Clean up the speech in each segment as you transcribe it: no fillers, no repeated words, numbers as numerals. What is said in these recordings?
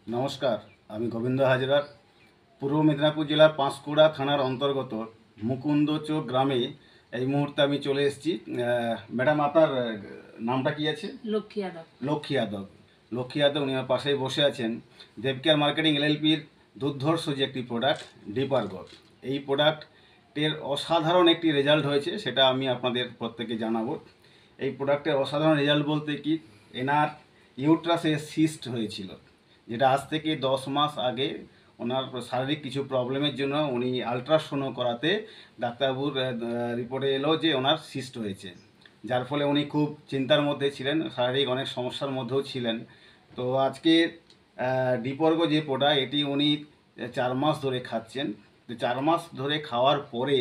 নমস্কার, আমি গোবিন্দ হাজরা। পূর্ব মেদিনীপুর জেলার পাঁশকুড়া থানার অন্তর্গত মুকুন্দচক গ্রামে এই মুহূর্তে আমি চলে এসেছি। ম্যাডাম, আপনার নামটা কি আছে? লক্ষ্মী যাদব। লক্ষ্মী যাদব উনি আমার পাশেই বসে আছেন। দেবকেয়ার মার্কেটিং এলএলপির দুর্ধর্ষ যে একটি প্রোডাক্ট ডিপারগো, এই প্রোডাক্টের অসাধারণ একটি রেজাল্ট হয়েছে, সেটা আমি আপনাদের প্রত্যেকে জানাবো। এই প্রোডাক্টের অসাধারণ রেজাল্ট বলতে কি, এনার ইউট্রাসে সিস্ট হয়েছিল, যেটা আজ থেকে 10 মাস আগে ওনার শারীরিক কিছু প্রবলেমের জন্য উনি আলট্রাসোনো করাতে ডাক্তারবাবুর রিপোর্টে এলো যে ওনার সিস্ট হয়েছে, যার ফলে উনি খুব চিন্তার মধ্যে ছিলেন, শারীরিক অনেক সমস্যার মধ্যেও ছিলেন। তো আজকে ডিপর্গো যে প্রোডাক্ট, এটি উনি 4 মাস ধরে খাচ্ছেন। তো 4 মাস ধরে খাওয়ার পরে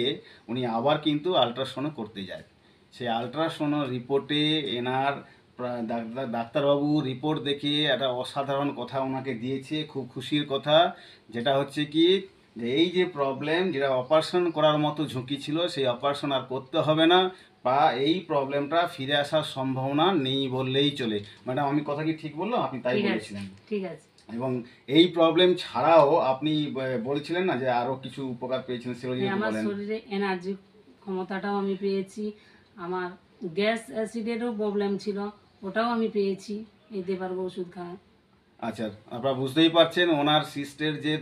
উনি আবার কিন্তু আলট্রাসোনো করতে যায়। সেই আলট্রাসোনো রিপোর্টে এনার ডাক্তারবাবু রিপোর্ট দেখে একটা অসাধারণ কথা ওনাকে দিয়েছে, খুব খুশির কথা। যেটা হচ্ছে কি, যে এই যে প্রবলেম, যেটা অপারেশন করার মতো ঝুঁকি ছিল, সেই অপারেশন আর করতে হবে না, বা এই প্রবলেমটা ফিরে আসার সম্ভাবনা নেই বললেই চলে। ম্যাডাম, আমি কথা কি ঠিক বললাম? আপনি তাই বলেছিলেন। ঠিক আছে। এবং এই প্রবলেম ছাড়াও আপনি বলছিলেন না যে আরও কিছু উপকার পেয়েছিলেন, সেগুলো যদি আমার বলেন। শরীরে এনার্জি ক্ষমতাটাও আমি পেয়েছি। আমার গ্যাস অ্যাসিডেরও প্রবলেম ছিল, ওটাও আমি পেয়েছি এই দেবার্গ ওষুধ খাওয়ায়। আচ্ছা, আপনারা বুঝতেই পারছেন ওনার সিস্টের যে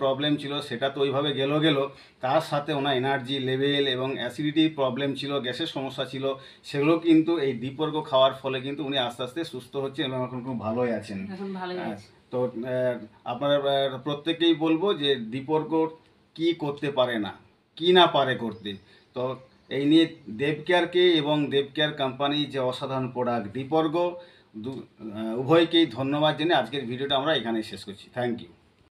প্রবলেম ছিল সেটা তো ওইভাবে গেল, তার সাথে ওনার এনার্জি লেভেল এবং অ্যাসিডিটির প্রবলেম ছিল, গ্যাসের সমস্যা ছিল, সেগুলো কিন্তু এই ডিপর্গ খাওয়ার ফলে কিন্তু উনি আস্তে আস্তে সুস্থ হচ্ছেন এবং এখন খুব ভালোই আছেন। এখন ভালোই আছে। তো আপনারা প্রত্যেকেই বলবো যে ডিপর্গ কি করতে পারে না, কি না পারে করতে। তো এই নিয়ে দেবকেয়ারকে এবং দেবকেয়ার কোম্পানির যে অসাধারণ প্রোডাক্ট ডিপর্গ, উভয়কেই ধন্যবাদ জেনে আজকের ভিডিওটা আমরা এখানে শেষ করছি। Thank you.